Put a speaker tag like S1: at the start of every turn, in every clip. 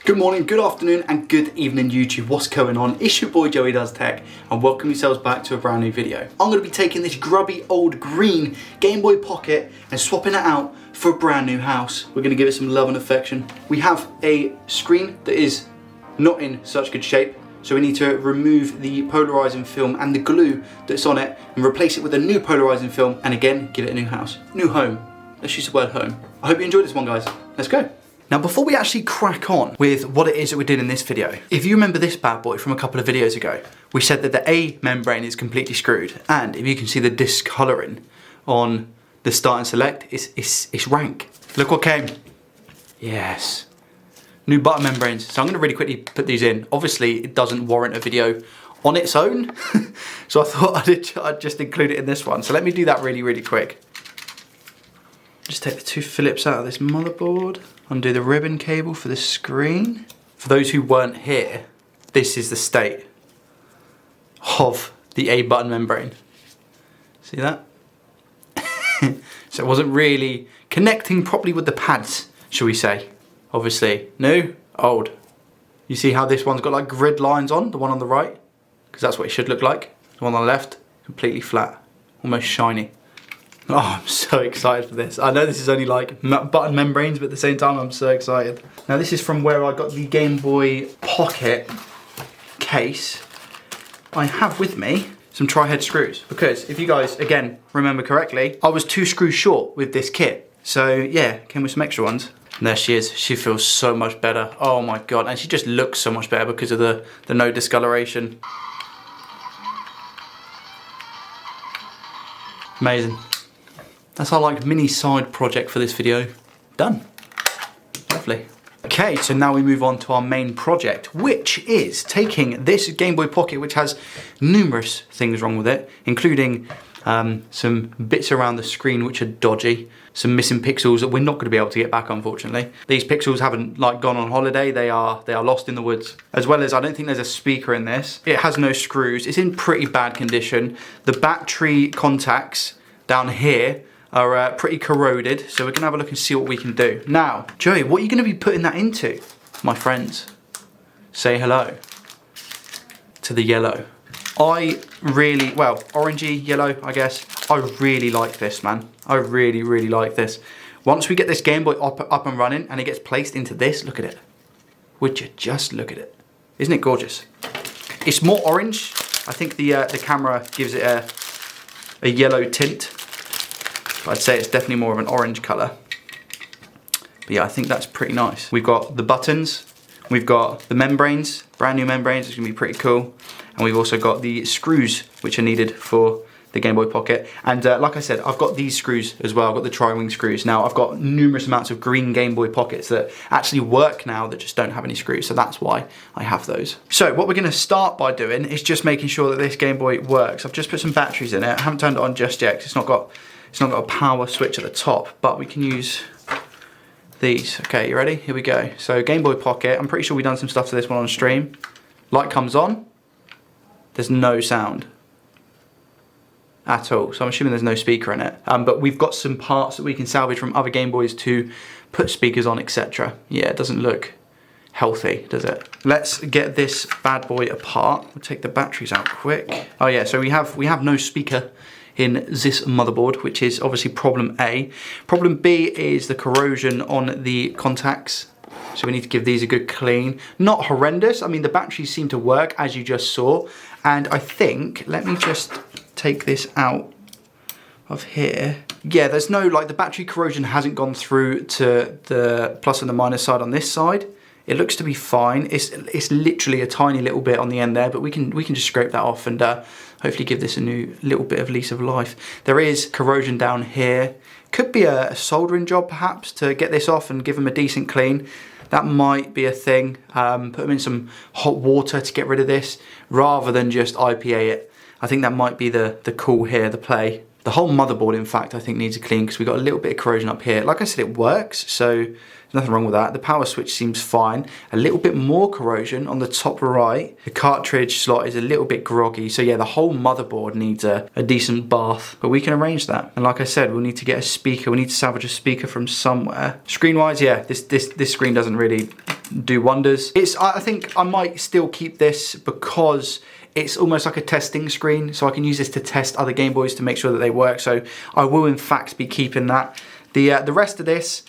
S1: Good morning, good afternoon, and good evening YouTube. What's going on? It's your boy Joey Does Tech, and welcome yourselves back to a brand new video. I'm going to be taking this grubby old green Gameboy Pocket and swapping it out for a brand new house. We're going to give it some love and affection. We have a screen that is not in such good shape, so we need to remove the polarizing film and the glue that's on it and replace it with a new polarizing film, and again, give it a new house. New home. Let's use the word home. I hope you enjoyed this one, guys. Let's go. Now, before we actually crack on with what it is that we did in this video, if you remember this bad boy from a couple of videos ago, we said that the A membrane is completely screwed, and if you can see the discolouring on the start and select, it's rank. Look what came. Yes. New button membranes. So I'm going to really quickly put these in. Obviously, it doesn't warrant a video on its own, so I thought I'd just include it in this one. So let me do that really quick. Just take the two Phillips out of this motherboard. Undo the ribbon cable for the screen. For those who weren't here, this is the state of the A button membrane. See that? So it wasn't really connecting properly with the pads, shall we say. Obviously, new, old. You see how this one's got like grid lines on, the one on the right? Because that's what it should look like. The one on the left, completely flat, almost shiny. Oh, I'm so excited for this. I know this is only like button membranes, but at the same time, I'm so excited. Now, this is from where I got the Gameboy Pocket case. I have with me some tri-head screws, because if you guys, again, remember correctly, I was 2 screws short with this kit. So yeah, came with some extra ones. And there she is. She feels so much better. Oh my God. And she just looks so much better because of the no discoloration. Amazing. That's our like mini side project for this video. Done. Lovely. Okay, so now we move on to our main project, which is taking this Gameboy Pocket, which has numerous things wrong with it, including some bits around the screen which are dodgy, some missing pixels that we're not going to be able to get back, unfortunately. These pixels haven't like gone on holiday, they are lost in the woods. As well as, I don't think there's a speaker in this. It has no screws, it's in pretty bad condition. The battery contacts down here are pretty corroded, so we're gonna have a look and see what we can do. Now, Joey, what are you gonna be putting that into? My friends, say hello to the yellow. I really, well, orangey yellow, I guess. I really like this, man. I really like this. Once we get this Game Boy up and running and it gets placed into this, look at it. Would you just look at it? Isn't it gorgeous? It's more orange. I think the camera gives it a yellow tint. I'd say it's definitely more of an orange colour. But yeah, I think that's pretty nice. We've got the buttons, we've got the membranes, brand new membranes, it's gonna be pretty cool. And we've also got the screws which are needed for the Gameboy Pocket. And like I said, I've got these screws as well. I've got the tri-wing screws. Now, I've got numerous amounts of green Gameboy Pockets that actually work now that just don't have any screws. So that's why I have those. So what we're gonna start by doing is just making sure that this Game Boy works. I've just put some batteries in it. I haven't turned it on just yet because it's not got a power switch at the top, but we can use these. Okay, you ready? Here we go. So Gameboy Pocket, I'm pretty sure we've done some stuff to this one on stream. Light comes on, there's no sound at all. So I'm assuming there's no speaker in it. But we've got some parts that we can salvage from other Game Boys to put speakers on, etc. Yeah, it doesn't look healthy, does it? Let's get this bad boy apart. We'll take the batteries out quick. Oh yeah, so we have no speaker in this motherboard, which is obviously problem A. Problem B is the corrosion on the contacts. So we need to give these a good clean. Not horrendous. I mean, the batteries seem to work, as you just saw. And I think, let me just take this out of here. Yeah, there's no, like, the battery corrosion hasn't gone through to the plus and the minus side on this side. It looks to be fine. It's literally a tiny little bit on the end there, but we can just scrape that off and hopefully give this a new little bit of lease of life. There is corrosion down here. Could be a soldering job perhaps to get this off and give them a decent clean. That might be a thing. Put them in some hot water to get rid of this rather than just IPA it. I think that might be the call here, the play. The whole motherboard, in fact, I think needs a clean because we've got a little bit of corrosion up here. Like I said, it works, so there's nothing wrong with that. The power switch seems fine. A little bit more corrosion on the top right. The cartridge slot is a little bit groggy. So yeah, the whole motherboard needs a decent bath, but we can arrange that. And like I said, we'll need to get a speaker. We need to salvage a speaker from somewhere. Screen-wise, yeah, this screen doesn't really do wonders. I think I might still keep this because it's almost like a testing screen, so I can use this to test other Game Boys to make sure that they work. So I will in fact be keeping that. The rest of this,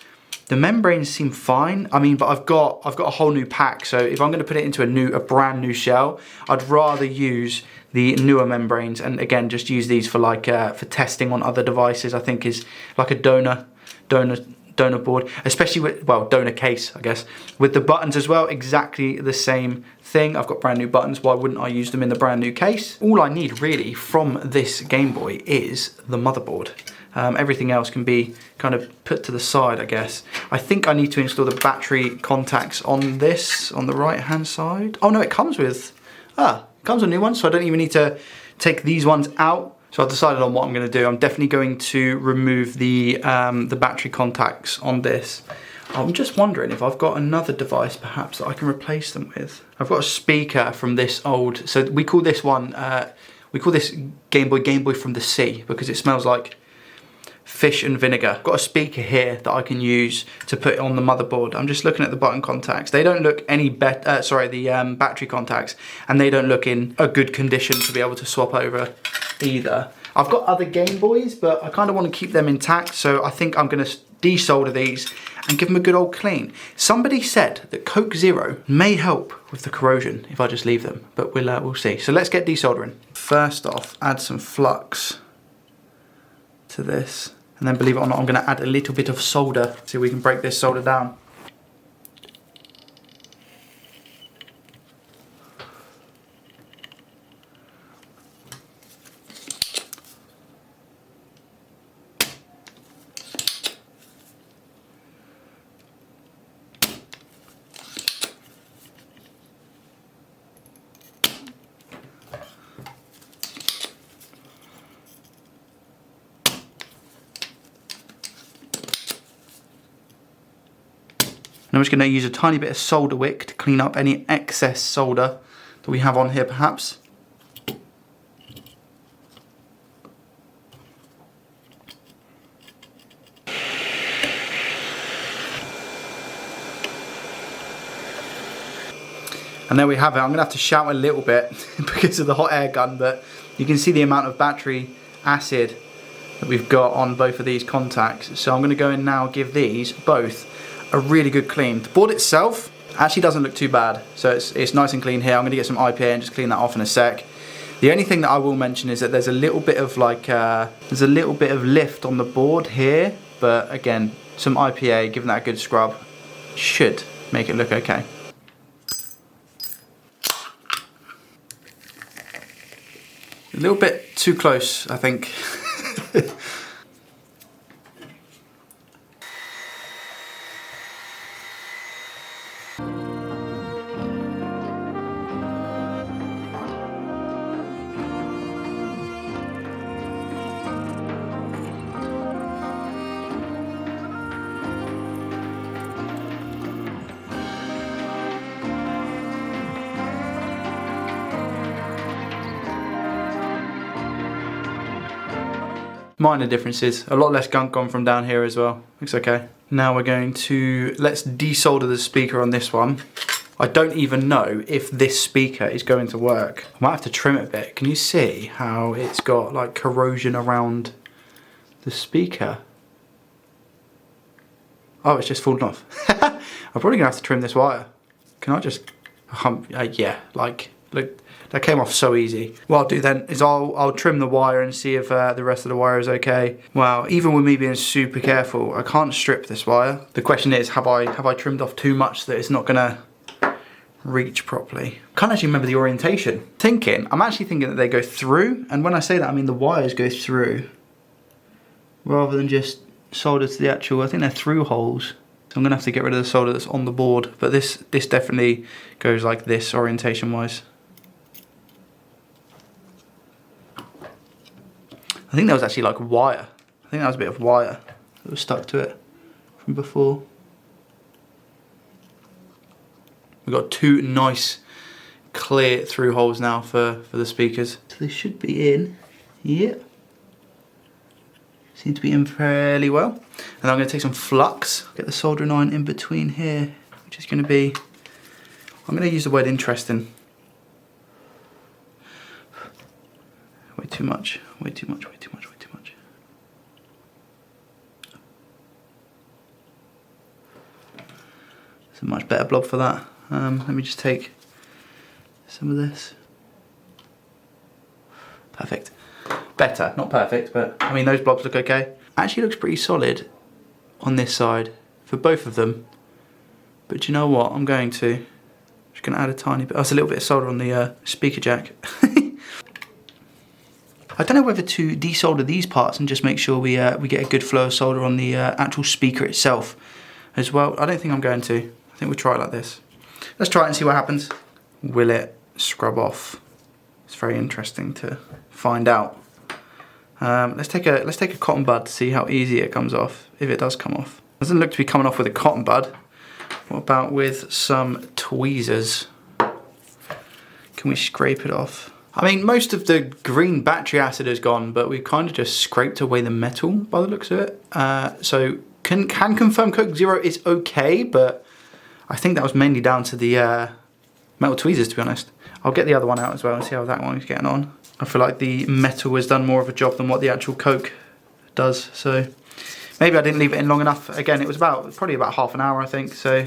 S1: the membranes seem fine. I mean, but I've got a whole new pack. So if I'm going to put it into a brand new shell, I'd rather use the newer membranes, and again, just use these for like for testing on other devices. I think is like a donor board, especially with, well, donor case, I guess. With the buttons as well, exactly the same thing. I've got brand new buttons. Why wouldn't I use them in the brand new case? All I need really from this Game Boy is the motherboard. Everything else can be kind of put to the side, I guess. I think I need to install the battery contacts on this, on the right-hand side. Oh no, it comes with, it comes with new ones, so I don't even need to take these ones out. So I've decided on what I'm gonna do. I'm definitely going to remove the battery contacts on this. I'm just wondering if I've got another device perhaps that I can replace them with. I've got a speaker from this old, so we call this one, we call this Game Boy from the sea, because it smells like fish and vinegar. I've got a speaker here that I can use to put on the motherboard. I'm just looking at the button contacts. They don't look any better, the battery contacts, and they don't look in a good condition to be able to swap over either. I've got other Game Boys, but I kind of want to keep them intact, so I think I'm going to desolder these and give them a good old clean. Somebody said that Coke Zero may help with the corrosion if I just leave them, but we'll see. So let's get desoldering. First off, add some flux to this. And then, believe it or not, I'm going to add a little bit of solder so we can break this solder down. I'm just going to use a tiny bit of solder wick to clean up any excess solder that we have on here perhaps. And there we have it. I'm going to have to shout a little bit because of the hot air gun, but you can see the amount of battery acid that we've got on both of these contacts. So I'm going to go in now, give these both a really good clean. The board itself actually doesn't look too bad, so it's nice and clean here. I'm going to get some IPA and just clean that off in a sec. The only thing that I will mention is that there's a little bit of there's a little bit of lift on the board here, but again, some IPA, giving that a good scrub, should make it look okay. A little bit too close, I think. Minor differences, a lot less gunk on from down here as well. Looks okay. Now we're going to, let's desolder the speaker on this one. I don't even know if this speaker is going to work. I might have to trim it a bit. Can you see how it's got like corrosion around the speaker? Oh, it's just fallen off. I'm probably gonna have to trim this wire. Can I just, yeah, like, look. That came off so easy. What I'll do then is I'll trim the wire and see if the rest of the wire is okay. Wow, even with me being super careful, I can't strip this wire. The question is, have I trimmed off too much so that it's not gonna reach properly? Can't actually remember the orientation. I'm actually thinking that they go through, and when I say that I mean the wires go through rather than just solder to the actual, I think they're through holes. So I'm gonna have to get rid of the solder that's on the board, but this definitely goes like this orientation wise. I think that was actually like wire. I think that was a bit of wire that was stuck to it from before. We've got two nice clear through holes now for the speakers. So they should be in. Yep. Seem to be in fairly well. And I'm going to take some flux, get the soldering iron in between here, which is going to be I'm going to use the word interesting. Way too much, way too much, way too much, way too much. It's a much better blob for that. Let me just take some of this. Perfect. Better, not perfect, but I mean those blobs look okay. Actually looks pretty solid on this side for both of them. But do you know what? I'm just going to add a tiny bit. Oh, it's a little bit of solder on the speaker jack. I don't know whether to desolder these parts and just make sure we get a good flow of solder on the actual speaker itself as well. I don't think I'm going to. I think we'll try it like this. Let's try it and see what happens. Will it scrub off? It's very interesting to find out. Let's take a cotton bud to see how easy it comes off, if it does come off. It doesn't look to be coming off with a cotton bud. What about with some tweezers? Can we scrape it off? I mean, most of the green battery acid has gone, but we've kind of just scraped away the metal by the looks of it. So can confirm Coke Zero is okay, but I think that was mainly down to the metal tweezers, to be honest. I'll get the other one out as well and see how that one is getting on. I feel like the metal has done more of a job than what the actual Coke does, so maybe I didn't leave it in long enough. Again, it was probably about half an hour, I think, so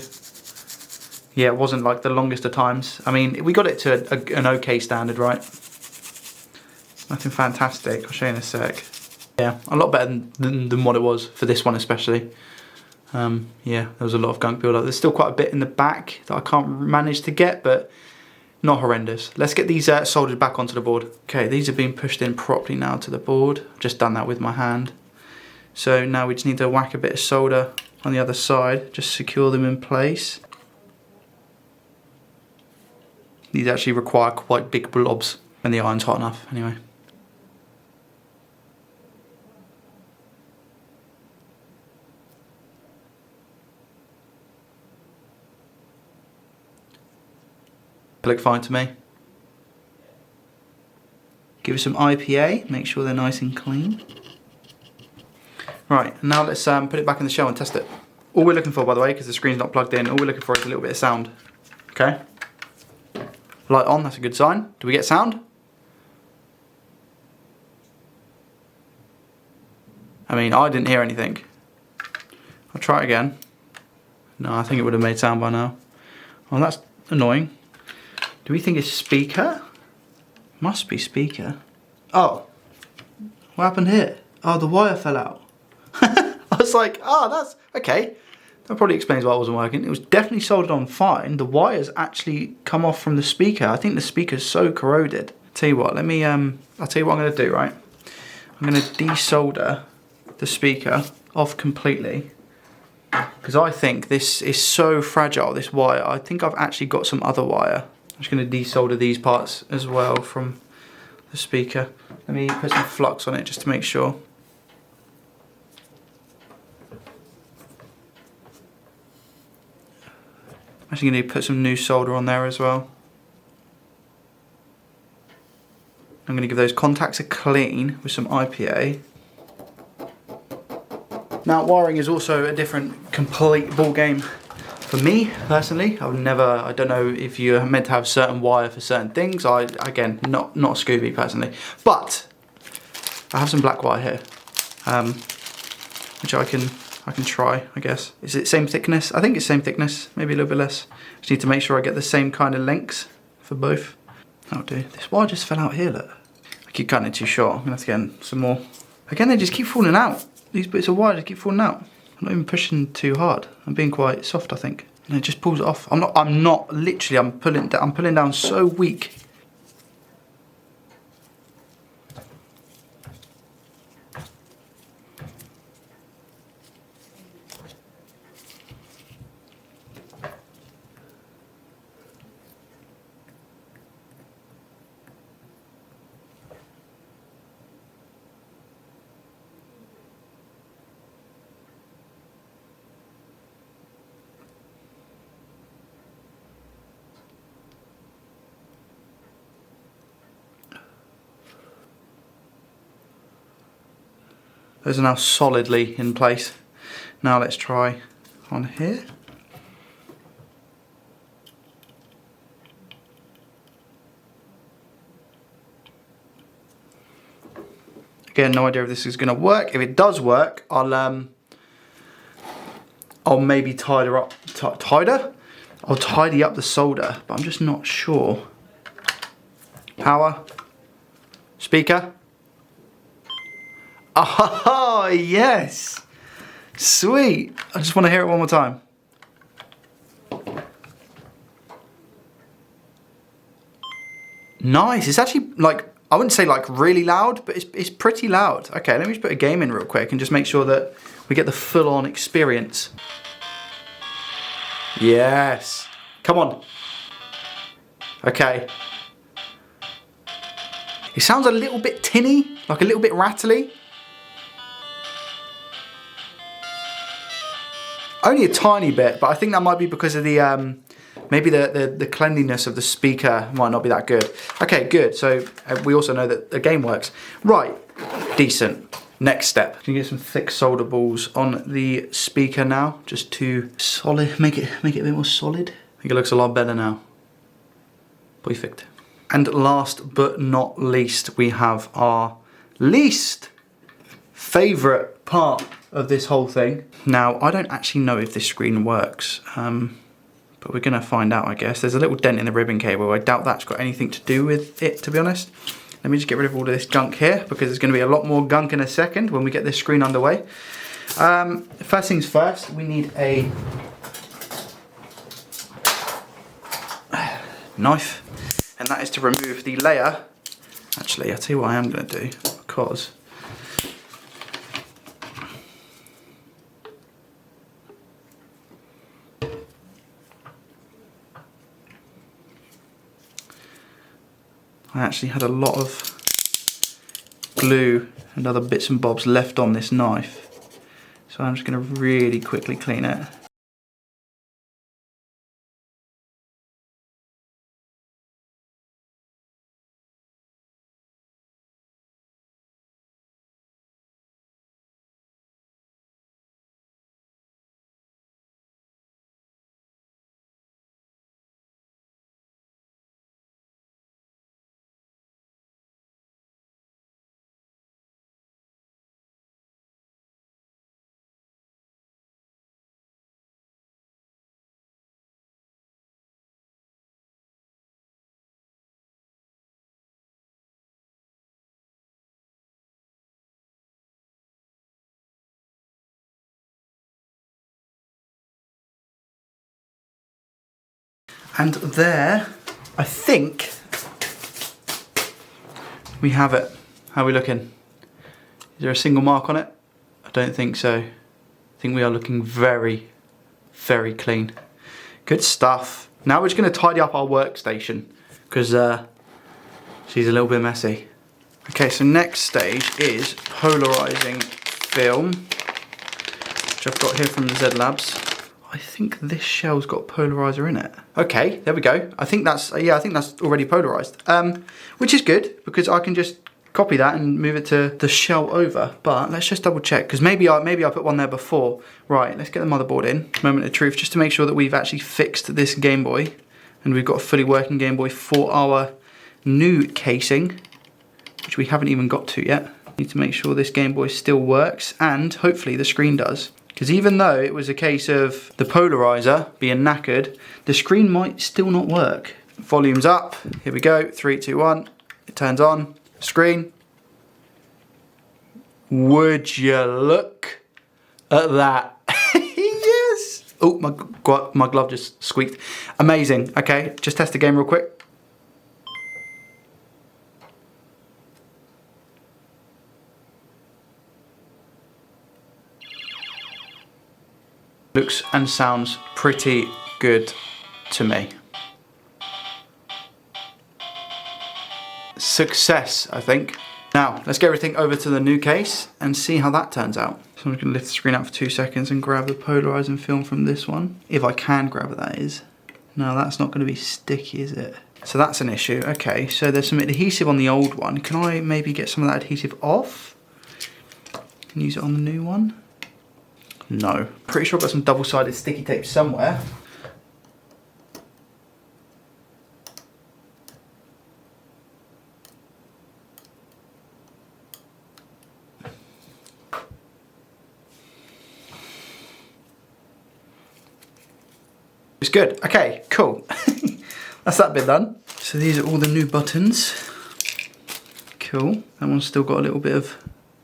S1: yeah, it wasn't like the longest of times. I mean, we got it to an okay standard, right? Nothing fantastic. I'll show you in a sec. Yeah, a lot better than what it was for this one especially. Yeah, there was a lot of gunk build up. There's still quite a bit in the back that I can't manage to get, but not horrendous. Let's get these soldered back onto the board. Okay, these are being pushed in properly now to the board. I've just done that with my hand. So now we just need to whack a bit of solder on the other side, just secure them in place. These actually require quite big blobs when the iron's hot enough, anyway. They look fine to me. Give it some IPA, make sure they're nice and clean. Right, now let's put it back in the shell and test it. All we're looking for, by the way, because the screen's not plugged in, all we're looking for is a little bit of sound. Okay? Light on, that's a good sign. Do we get sound? I mean, I didn't hear anything. I'll try it again. No, I think it would have made sound by now. Well, that's annoying. Do we think it's speaker? Must be speaker. Oh, what happened here? Oh, the wire fell out. I was like, oh, that's okay. That probably explains why it wasn't working. It was definitely soldered on fine. The wires actually come off from the speaker. I think the speaker's so corroded. Tell you what, I'll tell you what I'm gonna do, right? I'm gonna desolder the speaker off completely, because I think this is so fragile, this wire. I think I've actually got some other wire. I'm just going to desolder these parts as well from the speaker. Let me put some flux on it just to make sure. I'm actually going to put some new solder on there as well. I'm going to give those contacts a clean with some IPA. Now, wiring is also a different, complete ball game. For me, personally, I don't know if you're meant to have certain wire for certain things. Again, not a Scooby personally. But, I have some black wire here, which I can try, I guess. Is it same thickness? I think it's same thickness, maybe a little bit less. Just need to make sure I get the same kind of lengths for both. That'll do. This wire just fell out here, look. I keep cutting it too short. I'm gonna have to get some more. Again, they just keep falling out. These bits of wire just keep falling out. I'm not even pushing too hard. I'm being quite soft, I think. And it just pulls it off. I'm pulling down so weak. Those are now solidly in place. Now let's try on here. Again, no idea if this is going to work. If it does work, I'll maybe tidy up the solder, but I'm just not sure. Power. Speaker. Oh, yes. Sweet. I just want to hear it one more time. Nice. It's actually like, I wouldn't say like really loud, but it's pretty loud. Okay, let me just put a game in real quick and just make sure that we get the full-on experience. Yes. Come on. Okay. It sounds a little bit tinny, like a little bit rattly. Only a tiny bit, but I think that might be because of the maybe the cleanliness of the speaker might not be that good. Okay, good. So we also know that the game works. Right, decent. Next step. Can you get some thick solder balls on the speaker now, just to make it a bit more solid. I think it looks a lot better now. Perfect. And last but not least, we have our least favorite part of this whole thing. Now, I don't actually know if this screen works, but we're gonna find out, I guess. There's a little dent in the ribbon cable. I doubt that's got anything to do with it, to be honest. Let me just get rid of all of this gunk here, because there's gonna be a lot more gunk in a second when we get this screen underway. First things first, we need a knife, and that is to remove the layer. Actually, I'll tell you what I am gonna do, because I actually had a lot of glue and other bits and bobs left on this knife. So I'm just going to really quickly clean it. And there, I think we have it. How are we looking? Is there a single mark on it? I don't think so. I think we are looking very, very clean. Good stuff. Now we're just going to tidy up our workstation, because she's a little bit messy. Okay, so next stage is Polarising Film, which I've got here from the Z Labs. I think this shell's got a polarizer in it. Okay, there we go. I think that's already polarized, which is good, because I can just copy that and move it to the shell over. But let's just double check, because maybe I put one there before. Right, let's get the motherboard in. Moment of truth, just to make sure that we've actually fixed this Game Boy, and we've got a fully working Game Boy for our new casing, which we haven't even got to yet. Need to make sure this Game Boy still works, and hopefully the screen does. Because even though it was a case of the polarizer being knackered, the screen might still not work. Volume's up, here we go, 3, 2, 1, it turns on, screen. Would you look at that? Yes! Oh, my glove just squeaked. Amazing, okay, just test the game real quick. Looks and sounds pretty good to me. Success, I think. Now, let's get everything over to the new case and see how that turns out. So I'm just gonna lift the screen out for 2 seconds and grab the polarizing film from this one. If I can grab it, that is. No, that's not gonna be sticky, is it? So that's an issue. Okay, so there's some adhesive on the old one. Can I maybe get some of that adhesive off and use it on the new one? No. Pretty sure I've got some double-sided sticky tape somewhere. good. Okay, cool. That's that bit done. So these are all the new buttons. Cool. That one's still got a little bit of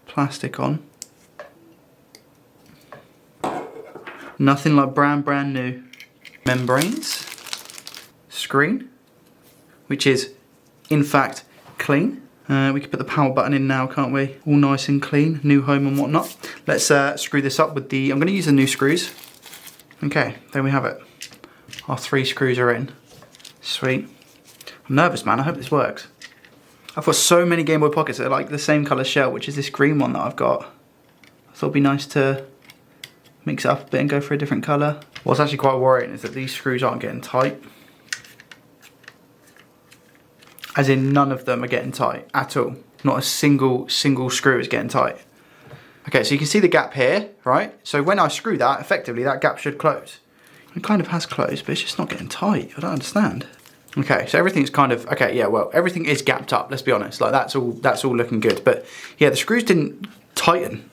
S1: plastic on. Nothing like brand new. Membranes. Screen, which is in fact clean. We can put the power button in now, can't we? All nice and clean, new home and whatnot. Let's screw this up with the, I'm going to use the new screws. Okay, there we have it. Our 3 screws are in. Sweet. I'm nervous, man, I hope this works. I've got so many Gameboy Pockets that are like the same colour shell, which is this green one that I've got. I thought it'd be nice to mix it up a bit and go for a different colour. What's actually quite worrying is that these screws aren't getting tight. As in, none of them are getting tight at all. Not a single screw is getting tight. Okay, so you can see the gap here, right? So when I screw that, effectively that gap should close. It kind of has closed, but it's just not getting tight. I don't understand. Okay, so everything's kind of, okay, yeah, well, everything is gapped up, let's be honest. Like, that's all looking good. But yeah, the screws didn't tighten.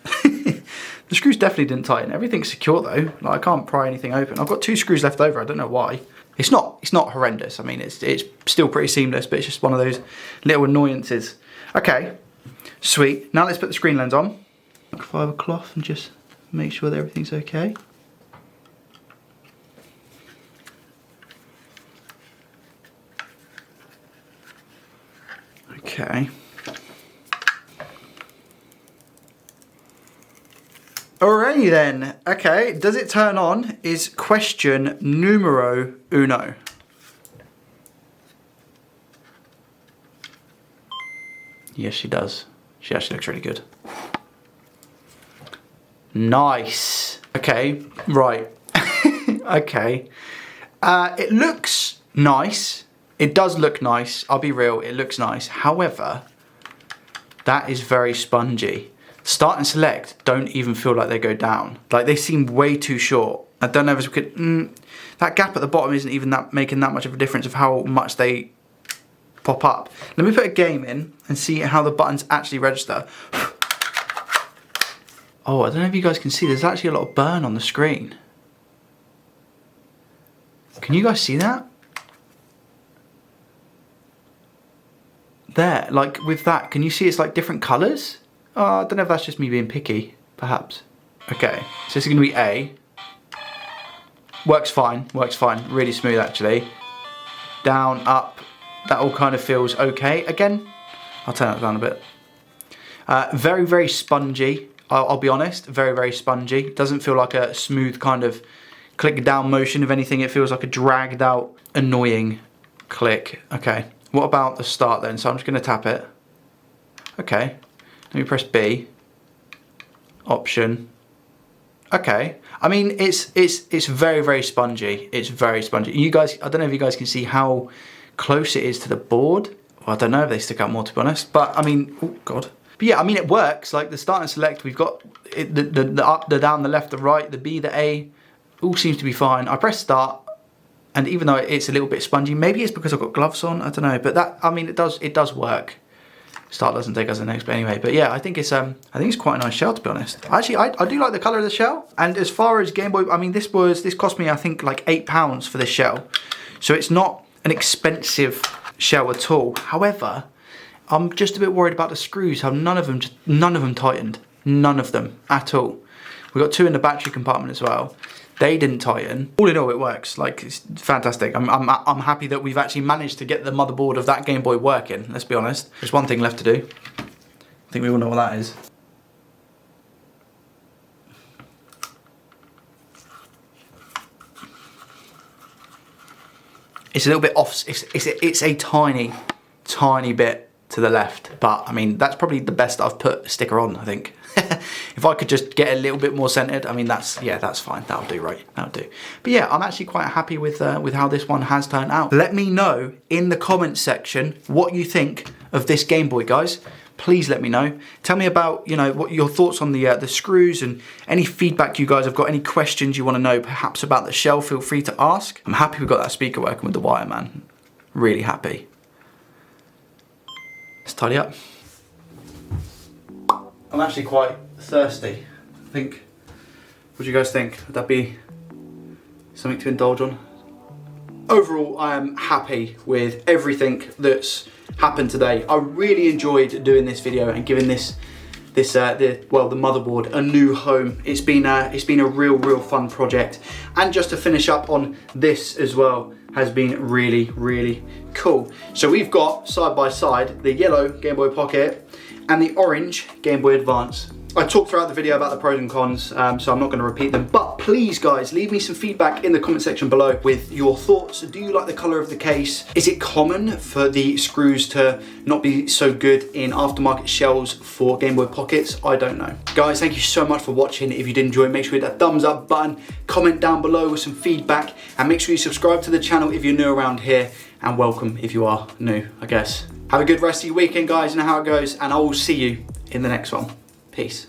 S1: The screws definitely didn't tighten. Everything's secure though. Like, I can't pry anything open. I've got 2 screws left over, I don't know why. It's not horrendous. I mean, it's still pretty seamless, but it's just one of those little annoyances. Okay, sweet. Now let's put the screen lens on. Fibre cloth and just make sure that everything's okay. Okay. Alrighty then. Okay, does it turn on is question numero uno. Yes, she does. She actually looks really good. Nice. Okay, right. Okay. It looks nice. It does look nice. I'll be real, it looks nice. However, that is very spongy. Start and select don't even feel like they go down. Like, they seem way too short. I don't know if we could... that gap at the bottom isn't even making that much of a difference of how much they pop up. Let me put a game in and see how the buttons actually register. Oh, I don't know if you guys can see, there's actually a lot of burn on the screen. Can you guys see that? There, like with that, can you see it's like different colours? Oh, I don't know if that's just me being picky, perhaps. Okay, so this is going to be A. Works fine, really smooth actually. Down, up, that all kind of feels okay. Again, I'll turn that down a bit. Very, very spongy, I'll be honest, very, very spongy. Doesn't feel like a smooth kind of click down motion. If anything, it feels like a dragged out, annoying click. Okay, what about the start then? So I'm just going to tap it. Okay. Let me press B. Option. Okay. I mean, it's very, very spongy. It's very spongy. You guys, I don't know if you guys can see how close it is to the board. Well, I don't know if they stick out more, to be honest. But I mean, oh god. But yeah, I mean, it works. Like the start and select, we've got it, the up, the down, the left, the right, the B, the A. All seems to be fine. I press start, and even though it's a little bit spongy, maybe it's because I've got gloves on. I don't know. But that, I mean, it does work. Start doesn't take us the next, but anyway. But yeah, I think it's quite a nice shell, to be honest. Actually, I do like the colour of the shell. And as far as Game Boy, I mean, this cost me, I think, like £8 for this shell. So it's not an expensive shell at all. However, I'm just a bit worried about the screws. How none of them tightened. None of them at all. We've got 2 in the battery compartment as well. They didn't tighten. All in all, it works. Like, it's fantastic. I'm happy that we've actually managed to get the motherboard of that Game Boy working, let's be honest. There's one thing left to do. I think we all know what that is. It's a little bit off, it's a tiny, tiny bit to the left, but I mean, that's probably the best I've put a sticker on, I think. If I could just get a little bit more centered, I mean, that's fine, that'll do, right, that'll do. But yeah, I'm actually quite happy with how this one has turned out. Let me know in the comments section what you think of this Game Boy, guys. Please let me know. Tell me about, you know, what your thoughts on the screws and any feedback you guys have got, any questions you want to know perhaps about the shell, feel free to ask. I'm happy we got that speaker working with the wire, man. Really happy. Let's tidy up. I'm actually quite thirsty, I think. What do you guys think? Would that be something to indulge on? overall, I am happy with everything that's happened today. I really enjoyed doing this video and giving the motherboard a new home. It's been a real fun project, and just to finish up on this as well has been really cool. So we've got side by side the yellow Game Boy Pocket and the orange Game Boy Advance. I talked throughout the video about the pros and cons, so I'm not going to repeat them, but please guys, leave me some feedback in the comment section below with your thoughts. Do you like the colour of the case? Is it common for the screws to not be so good in aftermarket shells for Game Boy Pockets? I don't know. Guys, thank you so much for watching. If you did enjoy, make sure you hit that thumbs up button, comment down below with some feedback, and make sure you subscribe to the channel if you're new around here, and welcome if you are new, I guess. Have a good rest of your weekend, guys. You know how it goes, and I will see you in the next one. Peace.